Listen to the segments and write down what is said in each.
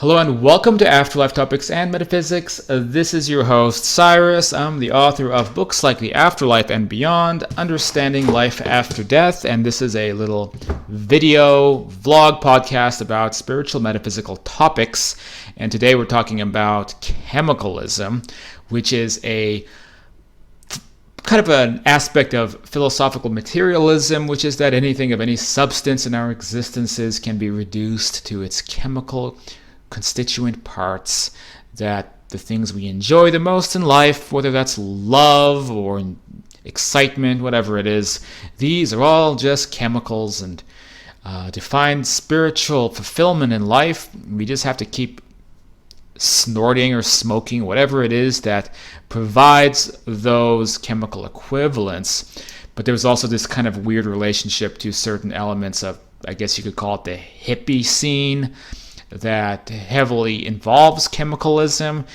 Hello and welcome to Afterlife Topics and Metaphysics. This is your host, Cyrus. I'm the author of books like The Afterlife and Beyond, Understanding Life After Death, and this is a little video vlog podcast about spiritual metaphysical topics. And today we're talking about chemicalism, which is a kind of an aspect of philosophical materialism, which is that anything of any substance in our existences can be reduced to its chemical constituent parts, that the things we enjoy the most in life, whether that's love or excitement, whatever it is, these are all just chemicals, and to find spiritual fulfillment in life, we just have to keep snorting or smoking, whatever it is that provides those chemical equivalents. But there's also this kind of weird relationship to certain elements of, I guess you could call it the hippie scene, that heavily involves chemicalism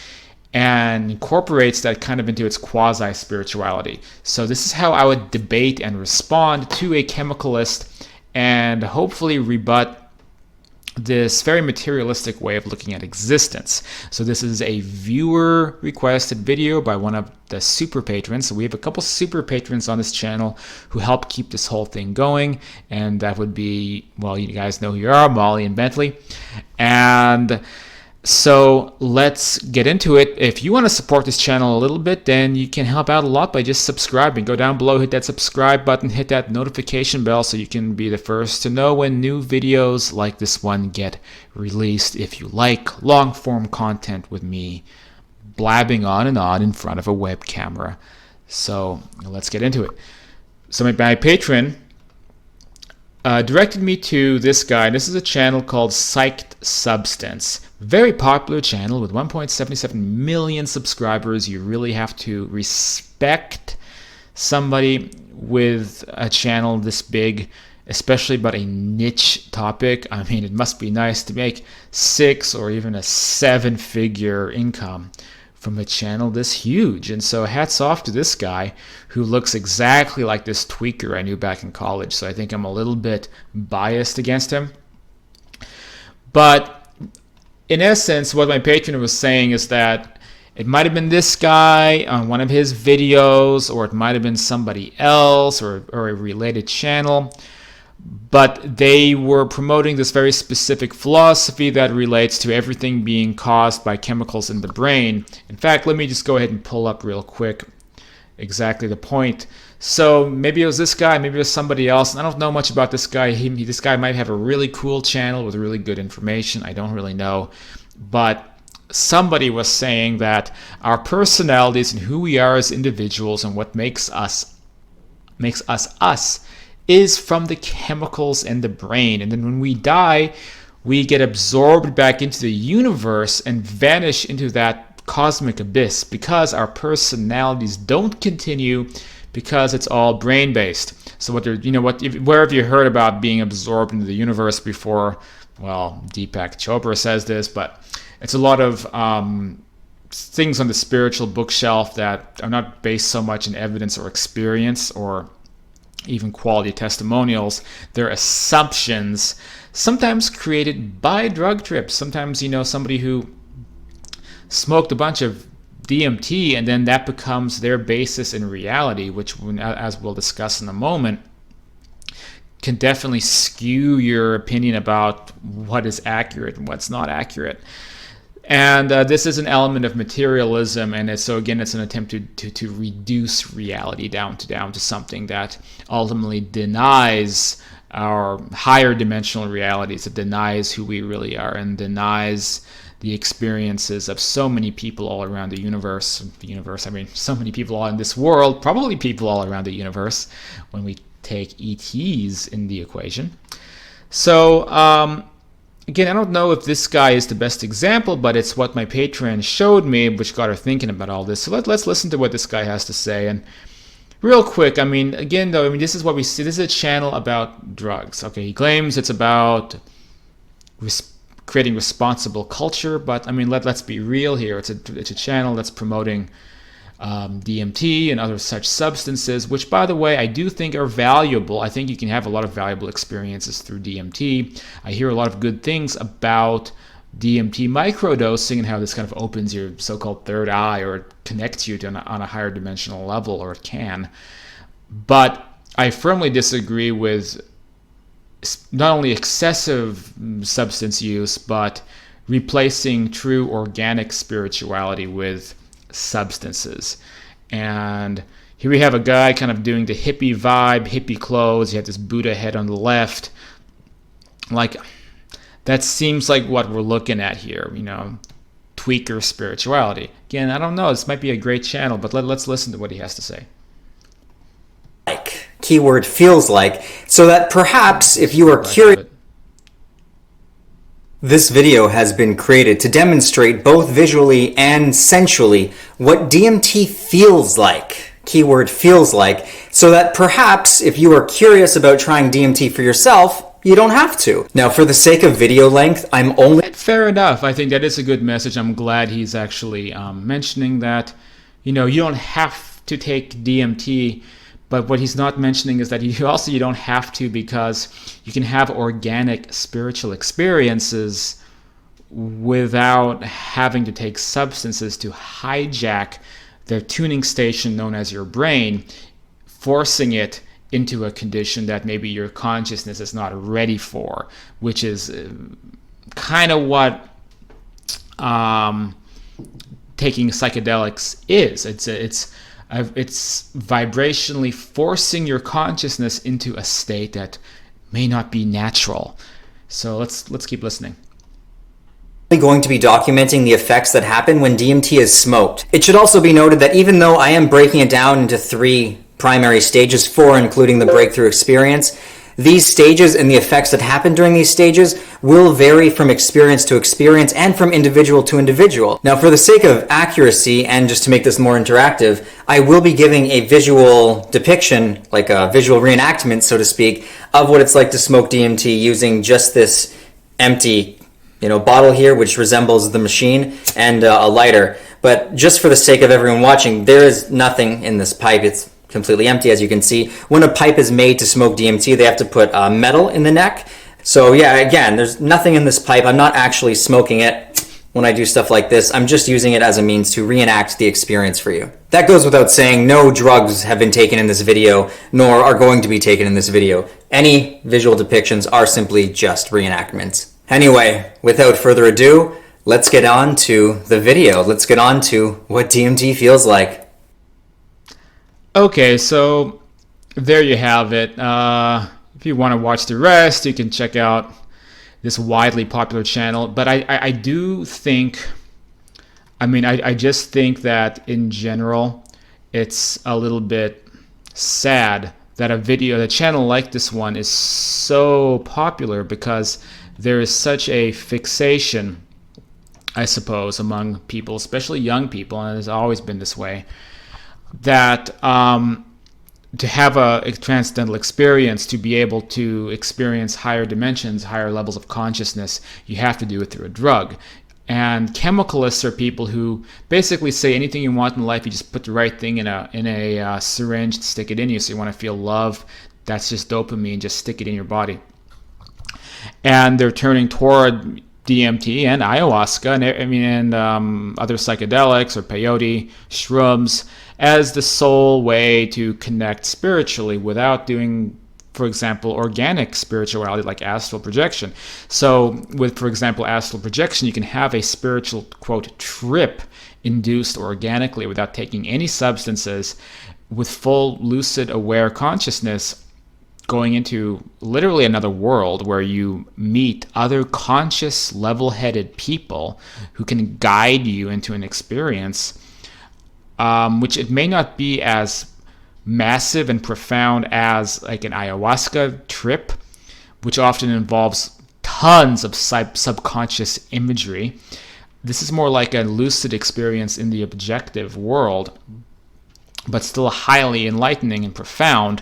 and incorporates that kind of into its quasi-spirituality. So this is how I would debate and respond to a chemicalist and hopefully rebut this very materialistic way of looking at existence. So this is a viewer requested video by one of the super patrons. So we have a couple super patrons on this channel who help keep this whole thing going, and that would be, well, you guys know who you are, Molly and Bentley. And so let's get into it. If you want to support this channel a little bit, then you can help out a lot by just subscribing. Go down below, hit that subscribe button, hit that notification bell so you can be the first to know when new videos like this one get released. If you like long form content with me blabbing on and on in front of a web camera. So let's get into it. So my patron directed me to this guy. This is a channel called Psyched Substance. Very popular channel with 1.77 million subscribers. You really have to respect somebody with a channel this big, especially about a niche topic. I mean, it must be nice to make 6 or even a 7-figure income from a channel this huge. And so hats off to this guy who looks exactly like this tweaker I knew back in college. So I think I'm a little bit biased against him. But in essence, what my patron was saying is that it might have been this guy on one of his videos, or it might have been somebody else, or a related channel, but they were promoting this very specific philosophy that relates to everything being caused by chemicals in the brain. In fact, let me just go ahead and pull up real quick exactly the point. So maybe it was this guy, maybe it was somebody else. I don't know much about this guy. This guy might have a really cool channel with really good information. I don't really know. But somebody was saying that our personalities and who we are as individuals and what makes us us is from the chemicals in the brain. And then when we die, we get absorbed back into the universe and vanish into that cosmic abyss because our personalities don't continue, because it's all brain-based. So where have you heard about being absorbed into the universe before? Well, Deepak Chopra says this, but it's a lot of things on the spiritual bookshelf that are not based so much in evidence or experience or even quality testimonials. They're assumptions, sometimes created by drug trips. Sometimes, somebody who smoked a bunch of DMT and then that becomes their basis in reality, which, as we'll discuss in a moment, can definitely skew your opinion about what is accurate and what's not accurate. And this is an element of materialism, and it's an attempt to reduce reality down to something that ultimately denies our higher dimensional realities. It denies who we really are and denies the experiences of so many people all around the universe. I mean, so many people all in this world, probably people all around the universe when we take ETs in the equation. So, again, I don't know if this guy is the best example, but it's what my patron showed me, which got her thinking about all this. So let's listen to what this guy has to say. And real quick, this is what we see. This is a channel about drugs. Okay, he claims it's about creating responsible culture, but let's be real here. It's a channel that's promoting DMT and other such substances, which, by the way, I do think are valuable. I think you can have a lot of valuable experiences through DMT. I hear a lot of good things about DMT microdosing and how this kind of opens your so-called third eye, or it connects you to on a higher dimensional level, or it can. But I firmly disagree with not only excessive substance use, but replacing true organic spirituality with substances. And here we have a guy kind of doing the hippie vibe, hippie clothes. He had this Buddha head on the left. Like, that seems like what we're looking at here, tweaker spirituality. Again, I don't know. This might be a great channel, but let's listen to what he has to say. Keyword feels like, so that perhaps if you are curious, this video has been created to demonstrate both visually and sensually what DMT feels like. Keyword feels like, so that perhaps if you are curious about trying DMT for yourself, you don't have to. Now, for the sake of video length, I'm only... Fair enough. I think that is a good message. I'm glad he's actually mentioning that. You don't have to take DMT, but what he's not mentioning is that you don't have to, because you can have organic spiritual experiences without having to take substances to hijack their tuning station known as your brain, forcing it into a condition that maybe your consciousness is not ready for, which is kind of what taking psychedelics is. It's vibrationally forcing your consciousness into a state that may not be natural. So let's keep listening. Going to be documenting the effects that happen when DMT is smoked. It should also be noted that even though I am breaking it down into 3 primary stages, 4 including the breakthrough experience, these stages and the effects that happen during these stages will vary from experience to experience and from individual to individual. Now, for the sake of accuracy and just to make this more interactive, I will be giving a visual depiction, like a visual reenactment, so to speak, of what it's like to smoke DMT using just this empty bottle here, which resembles the machine, and a lighter. But just for the sake of everyone watching, there is nothing in this pipe. It's completely empty, as you can see. When a pipe is made to smoke DMT, they have to put metal in the neck. So yeah, again, there's nothing in this pipe. I'm not actually smoking it when I do stuff like this. I'm just using it as a means to reenact the experience for you. That goes without saying, no drugs have been taken in this video, nor are going to be taken in this video. Any visual depictions are simply just reenactments. Anyway, without further ado, let's get on to the video. Let's get on to what DMT feels like. Okay, so there you have it. If you want to watch the rest, you can check out this widely popular channel. But I do think, I just think that in general, it's a little bit sad that a channel like this one is so popular, because there is such a fixation, I suppose, among people, especially young people, and it has always been this way, that to have a transcendental experience, to be able to experience higher dimensions, higher levels of consciousness, you have to do it through a drug. And chemicalists are people who basically say anything you want in life, you just put the right thing in a syringe, stick it in you. So you want to feel love, that's just dopamine, just stick it in your body. And they're turning toward DMT and ayahuasca and other psychedelics or peyote, shrooms, as the sole way to connect spiritually without doing, for example, organic spirituality like astral projection. So with, for example, astral projection, you can have a spiritual, quote, trip induced organically without taking any substances, with full lucid aware consciousness, going into literally another world where you meet other conscious, level-headed people who can guide you into an experience, which it may not be as massive and profound as like an ayahuasca trip, which often involves tons of subconscious imagery. This is more like a lucid experience in the objective world, but still highly enlightening and profound.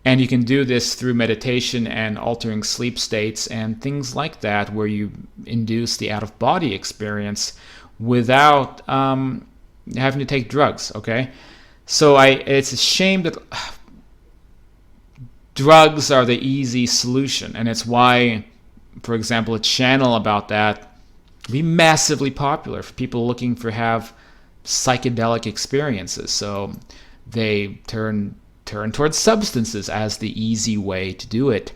And you can do this through meditation and altering sleep states and things like that, where you induce the out-of-body experience without having to take drugs, okay? So it's a shame that drugs are the easy solution, and it's why, for example, a channel about that be massively popular for people looking for have psychedelic experiences. So they turn towards substances as the easy way to do it.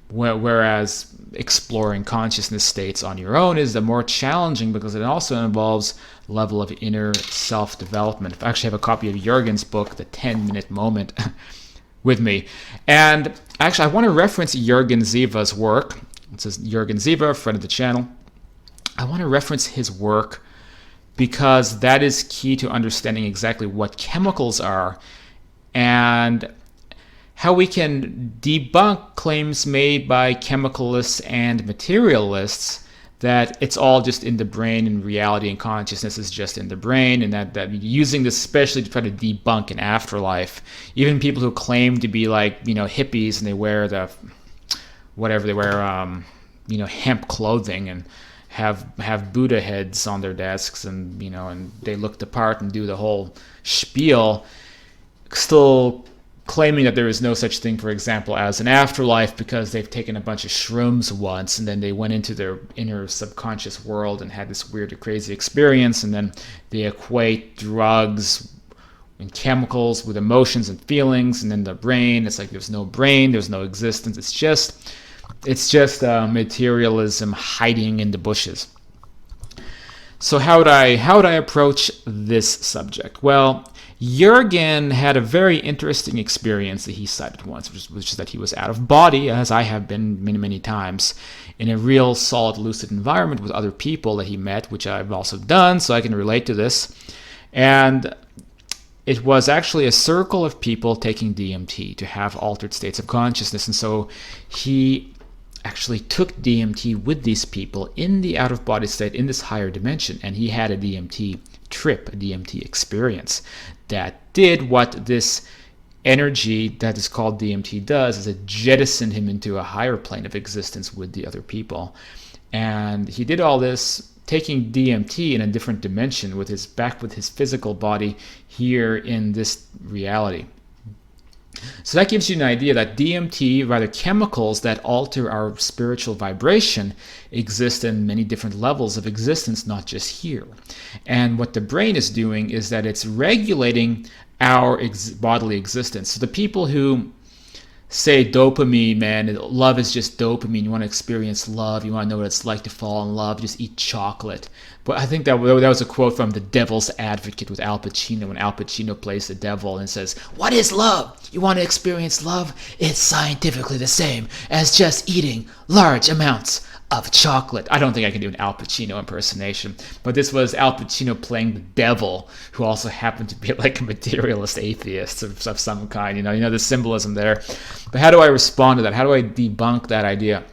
Whereas exploring consciousness states on your own is the more challenging, because it also involves a level of inner self-development. I actually have a copy of Jürgen's book, The 10-Minute Moment, with me. And actually, I want to reference Jürgen Ziva's work. It says Jürgen Ziva, friend of the channel. I want to reference his work because that is key to understanding exactly what chemicals are and how we can debunk claims made by chemicalists and materialists that it's all just in the brain and reality and consciousness is just in the brain, and that using this especially to try to debunk an afterlife. Even people who claim to be like, hippies, and they wear hemp clothing and have Buddha heads on their desks, and and they look the part and do the whole spiel, still claiming that there is no such thing, for example, as an afterlife, because they've taken a bunch of shrooms once and then they went into their inner subconscious world and had this weird or crazy experience, and then they equate drugs and chemicals with emotions and feelings, and then the brain, it's like there's no brain, there's no existence, it's just materialism hiding in the bushes. So how would I approach this subject? Well, Jürgen had a very interesting experience that he cited once, which is that he was out of body, as I have been many, many times, in a real solid lucid environment with other people that he met, which I've also done, so I can relate to this. And it was actually a circle of people taking DMT to have altered states of consciousness. And so he actually took DMT with these people in the out-of-body state in this higher dimension, and he had a DMT trip, a DMT experience that did what this energy that is called DMT does, is it jettisoned him into a higher plane of existence with the other people. And he did all this taking DMT in a different dimension with his physical body here in this reality. So that gives you an idea that DMT, rather chemicals that alter our spiritual vibration, exist in many different levels of existence, not just here. And what the brain is doing is that it's regulating our bodily existence. So the people who say dopamine, man, love is just dopamine, you want to experience love, you want to know what it's like to fall in love, just eat chocolate. But I think that was a quote from The Devil's Advocate with Al Pacino, when Al Pacino plays the devil and says, "What is love? You want to experience love? It's scientifically the same as just eating large amounts of chocolate." I don't think I can do an Al Pacino impersonation, but this was Al Pacino playing the devil, who also happened to be like a materialist atheist of some kind. You know the symbolism there. But how do I respond to that? How do I debunk that idea?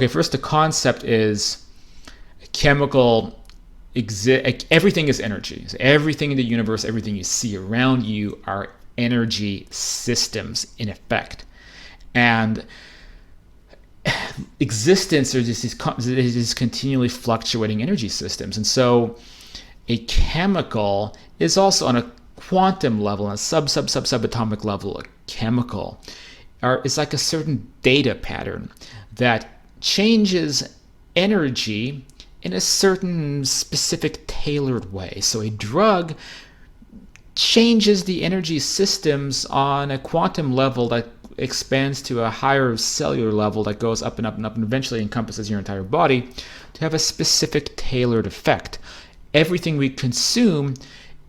First the concept is everything is energy. So everything in the universe, everything you see around you are energy systems in effect. And existence are just these continually fluctuating energy systems. And so a chemical is also on a quantum level, on a subatomic level. A chemical is like a certain data pattern that changes energy in a certain specific tailored way. So a drug changes the energy systems on a quantum level that expands to a higher cellular level that goes up and up and up and eventually encompasses your entire body to have a specific tailored effect. Everything we consume,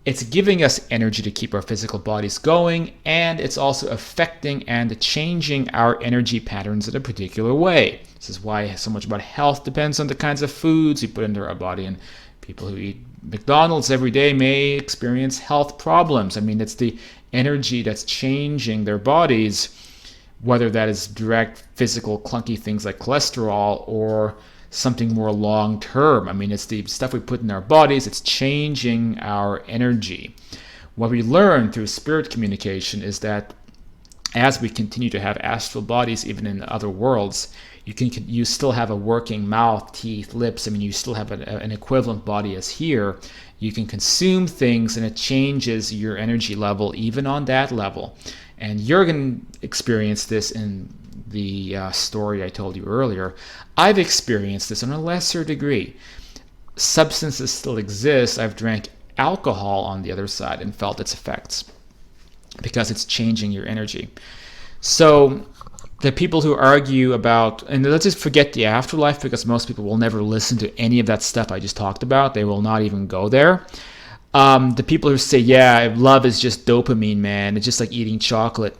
it's giving us energy to keep our physical bodies going, and it's also affecting and changing our energy patterns in a particular way. This is why so much about health depends on the kinds of foods we put into our body, and people who eat McDonald's every day may experience health problems. I mean, it's the energy that's changing their bodies, whether that is direct physical clunky things like cholesterol or something more long-term. I mean, it's the stuff we put in our bodies, it's changing our energy. What we learn through spirit communication is that as we continue to have astral bodies, even in other worlds, you still have a working mouth, teeth, lips. I mean, you still have an equivalent body as here. You can consume things and it changes your energy level even on that level. And Jürgen experienced this in the story I told you earlier, I've experienced this on a lesser degree. Substances still exist. I've drank alcohol on the other side and felt its effects because it's changing your energy. So the people who argue about, and let's just forget the afterlife, because most people will never listen to any of that stuff I just talked about. They will not even go there. The people who say, yeah, love is just dopamine, man, it's just like eating chocolate.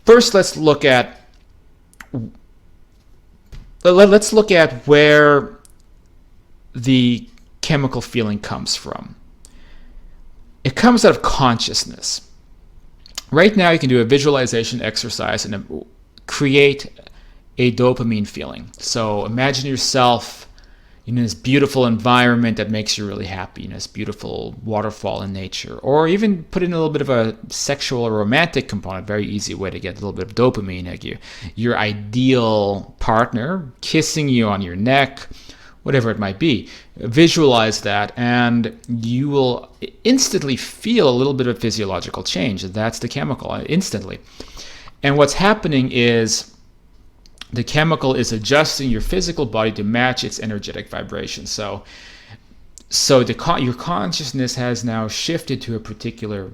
First, let's look at where the chemical feeling comes from. It comes out of consciousness. Right now, you can do a visualization exercise and create a dopamine feeling. So imagine yourself in this beautiful environment that makes you really happy, this beautiful waterfall in nature, or even put in a little bit of a sexual or romantic component. Very easy way to get a little bit of dopamine at you. Your ideal partner kissing you on your neck, whatever it might be. Visualize that, and you will instantly feel a little bit of physiological change. That's the chemical, instantly. And what's happening is the chemical is adjusting your physical body to match its energetic vibration. So your consciousness has now shifted to a particular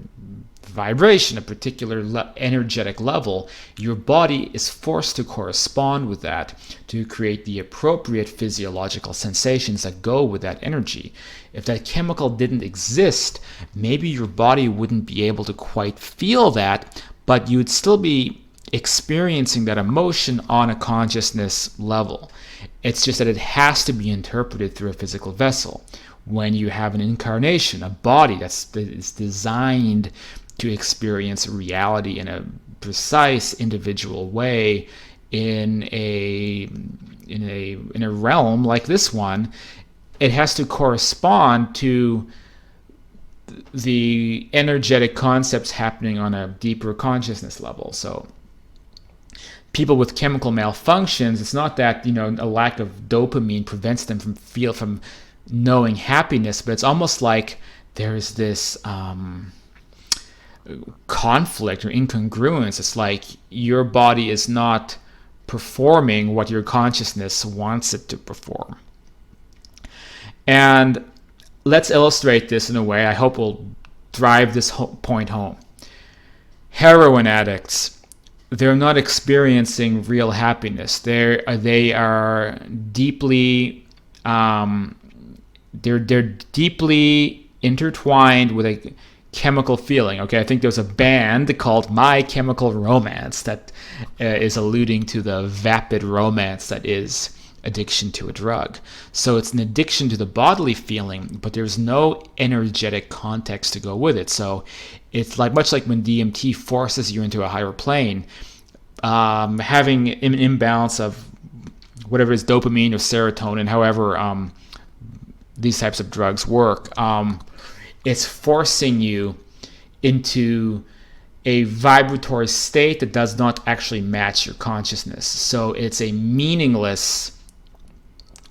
vibration, a particular energetic level. Your body is forced to correspond with that to create the appropriate physiological sensations that go with that energy. If that chemical didn't exist, maybe your body wouldn't be able to quite feel that, but you'd still be experiencing that emotion on a consciousness level. It's just that it has to be interpreted through a physical vessel. When you have an incarnation, a body that is designed to experience reality in a precise individual way in a realm like this one, it has to correspond to the energetic concepts happening on a deeper consciousness level. So people with chemical malfunctions, it's not that a lack of dopamine prevents them from knowing happiness, but it's almost like there's this conflict or incongruence. It's like your body is not performing what your consciousness wants it to perform. And let's illustrate this in a way I hope will drive this point home. Heroin addicts, they're not experiencing real happiness. They are deeply they're deeply intertwined with a chemical feeling. Okay, I think there's a band called My Chemical Romance that is alluding to the vapid romance that is addiction to a drug. So it's an addiction to the bodily feeling, but there's no energetic context to go with it. So it's much like when DMT forces you into a higher plane, having an imbalance of whatever is dopamine or serotonin, however these types of drugs work. It's forcing you into a vibratory state that does not actually match your consciousness. So it's a meaningless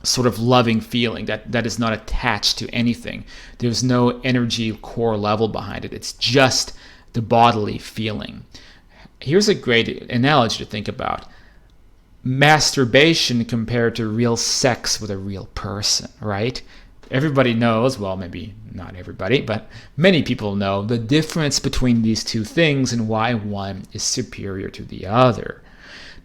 sort of loving feeling that is not attached to anything. There's no energy core level behind it. It's just the bodily feeling. Here's a great analogy to think about. Masturbation compared to real sex with a real person, right? Everybody knows, well, maybe not everybody, but many people know the difference between these two things and why one is superior to the other.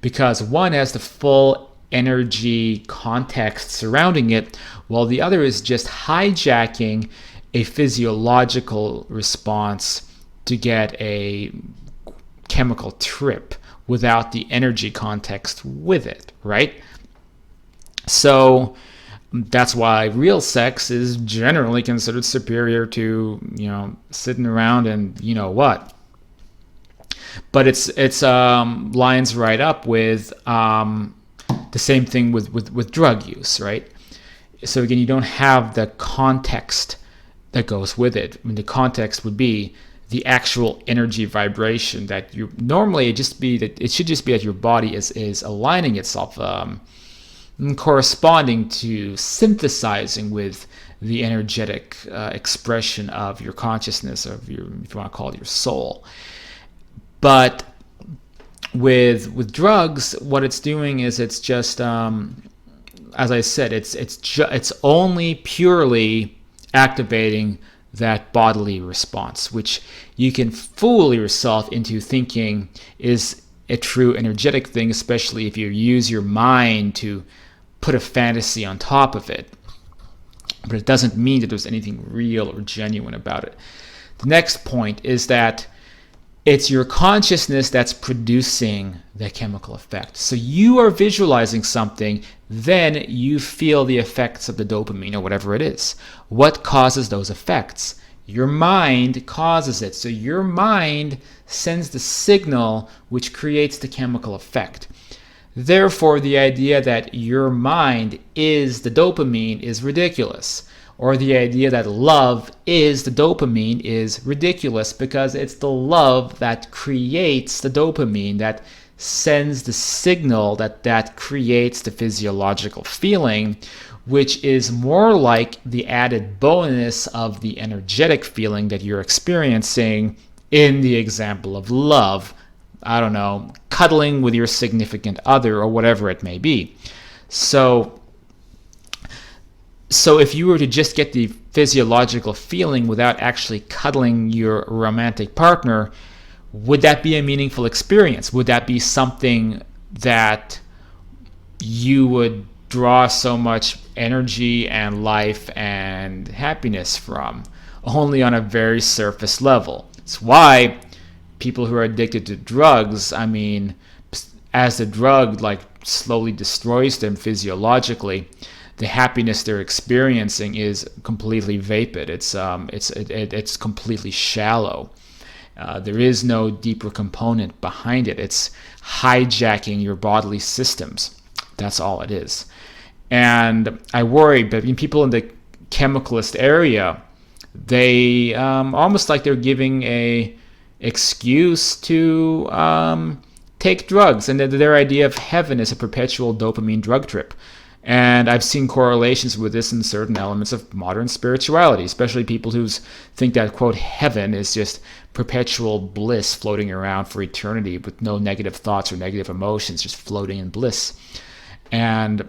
Because one has the full energy context surrounding it, while the other is just hijacking a physiological response to get a chemical trip without the energy context with it, right? So that's why real sex is generally considered superior to, sitting around and what. But it's lines right up with the same thing with drug use, right? So again, you don't have the context that goes with it. I mean, the context would be the actual energy vibration that you normally it should just be that your body is aligning itself, corresponding to synthesizing with the energetic expression of your consciousness, of your, if you want to call it, your soul. But with drugs, what it's doing is it's just, as I said, it's only purely activating that bodily response, which you can fool yourself into thinking is a true energetic thing, especially if you use your mind to put a fantasy on top of it. But it doesn't mean that there's anything real or genuine about it. The next point is that it's your consciousness that's producing the chemical effect. So you are visualizing something, then you feel the effects of the dopamine or whatever it is. What causes those effects? Your mind causes it. So your mind sends the signal which creates the chemical effect. Therefore, the idea that your mind is the dopamine is ridiculous. Or the idea that love is the dopamine is ridiculous, because it's the love that creates the dopamine, that sends the signal that creates the physiological feeling, which is more like the added bonus of the energetic feeling that you're experiencing in the example of love. I don't know, cuddling with your significant other or whatever it may be. So if you were to just get the physiological feeling without actually cuddling your romantic partner, would that be a meaningful experience? Would that be something that you would draw so much energy and life and happiness from? Only on a very surface level. It's why people who are addicted to drugs, I mean, as the drug slowly destroys them physiologically, the happiness they're experiencing is completely vapid. It's completely shallow. There is no deeper component behind it. It's hijacking your bodily systems. That's all it is. And I worry, but people in the chemicalist area, they almost like they're giving a excuse to take drugs, and their idea of heaven is a perpetual dopamine drug trip. And I've seen correlations with this in certain elements of modern spirituality, especially people who think that, quote, heaven is just perpetual bliss floating around for eternity with no negative thoughts or negative emotions, just floating in bliss. And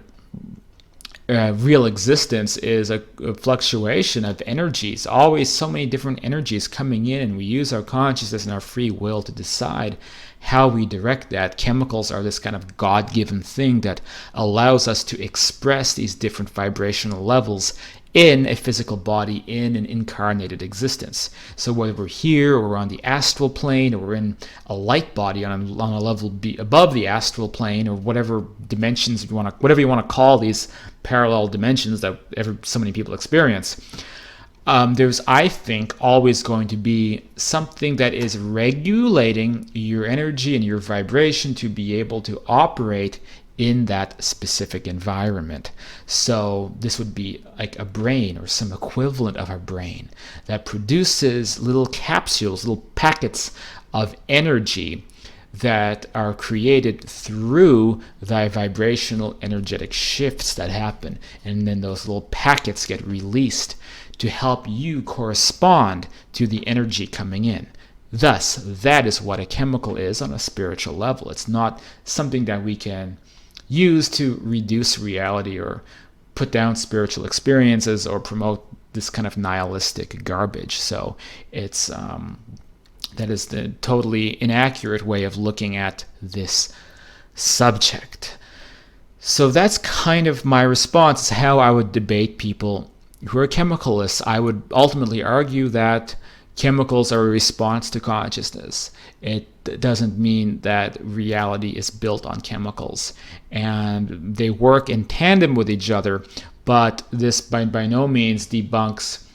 real existence is a fluctuation of energies, always so many different energies coming in, and we use our consciousness and our free will to decide how we direct that. Chemicals are this kind of God-given thing that allows us to express these different vibrational levels in a physical body, in an incarnated existence. So whether we're here or we're on the astral plane, or we're in a light body on a level above the astral plane, or whatever dimensions whatever you want to call these parallel dimensions that so many people experience, there's, I think, always going to be something that is regulating your energy and your vibration to be able to operate in that specific environment. So this would be like a brain or some equivalent of a brain that produces little capsules, little packets of energy that are created through the vibrational energetic shifts that happen. And then those little packets get released to help you correspond to the energy coming in. Thus, that is what a chemical is on a spiritual level. It's not something that we can use to reduce reality or put down spiritual experiences or promote this kind of nihilistic garbage. So it's that is the totally inaccurate way of looking at this subject. So that's kind of my response, how I would debate people who are chemicalists. I would ultimately argue that chemicals are a response to consciousness. It doesn't mean that reality is built on chemicals, and they work in tandem with each other, but this by no means debunks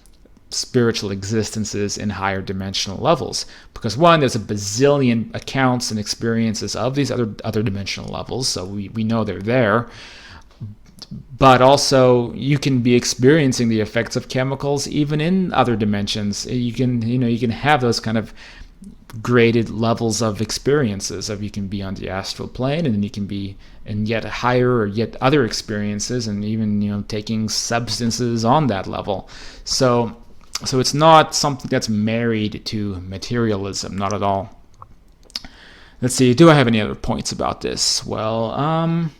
spiritual existences in higher dimensional levels, because one, there's a bazillion accounts and experiences of these other dimensional levels, so we know they're there. But also, you can be experiencing the effects of chemicals even in other dimensions. You can have those kind of graded levels of experiences. Of you can be on the astral plane, and then you can be in yet higher or yet other experiences, and even taking substances on that level. So it's not something that's married to materialism, not at all. let's see, do I have any other points about this? Well, I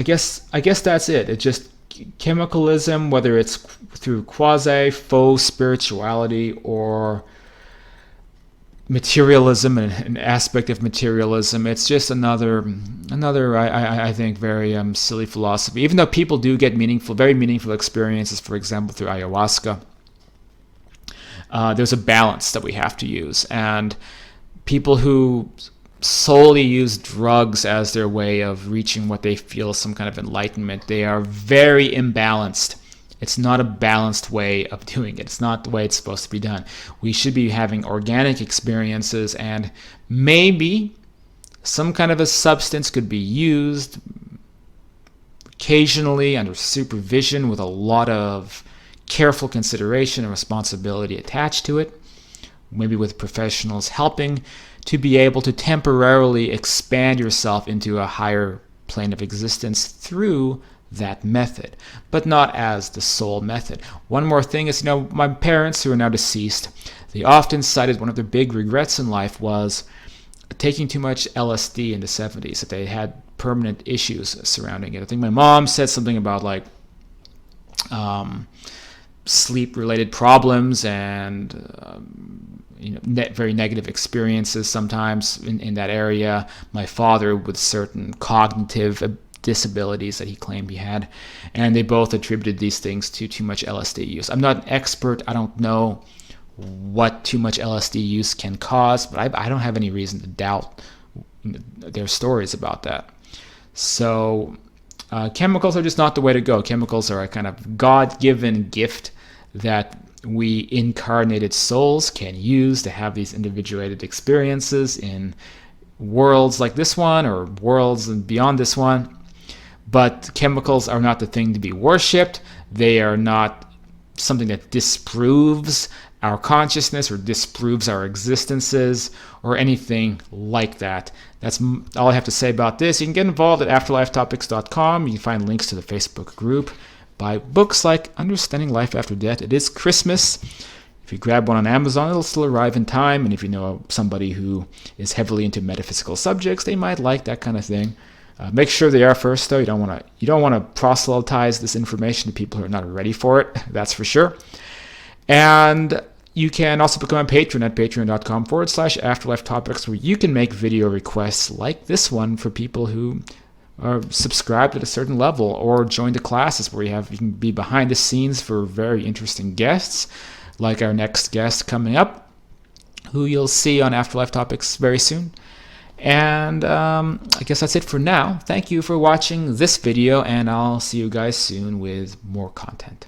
guess that's it. It's just chemicalism, whether it's through quasi faux spirituality or materialism and an aspect of materialism. It's just another I think very silly philosophy. Even though people do get very meaningful experiences, for example, through ayahuasca, there's a balance that we have to use. And people who solely use drugs as their way of reaching what they feel is some kind of enlightenment, they are very imbalanced. It's not a balanced way of doing it. It's not the way it's supposed to be done. We should be having organic experiences, and maybe some kind of a substance could be used occasionally under supervision with a lot of careful consideration and responsibility attached to it, maybe with professionals helping to be able to temporarily expand yourself into a higher plane of existence through that method, but not as the sole method. One more thing is, my parents, who are now deceased, they often cited one of their big regrets in life was taking too much LSD in the 70s, that they had permanent issues surrounding it. I think my mom said something about like sleep-related problems and very negative experiences sometimes in that area. My father with certain cognitive disabilities that he claimed he had, and they both attributed these things to too much LSD use. I'm not an expert. I don't know what too much LSD use can cause, but I don't have any reason to doubt their stories about that. So chemicals are just not the way to go. Chemicals are a kind of God-given gift that we incarnated souls can use to have these individuated experiences in worlds like this one or worlds beyond this one. But chemicals are not the thing to be worshipped. They are not something that disproves our consciousness or disproves our existences or anything like that. That's all I have to say about this. You can get involved at afterlifetopics.com. You can find links to the Facebook group. Buy books like Understanding Life After Death. It is Christmas. If you grab one on Amazon, it'll still arrive in time. And if you know somebody who is heavily into metaphysical subjects, they might like that kind of thing. Make sure they are first, though. You don't want to proselytize this information to people who are not ready for it. That's for sure. And you can also become a patron at patreon.com/afterlife topics, where you can make video requests like this one for people who are subscribed at a certain level, or join the classes where you can be behind the scenes for very interesting guests, like our next guest coming up, who you'll see on Afterlife Topics very soon. And I guess that's it for now. Thank you for watching this video, and I'll see you guys soon with more content.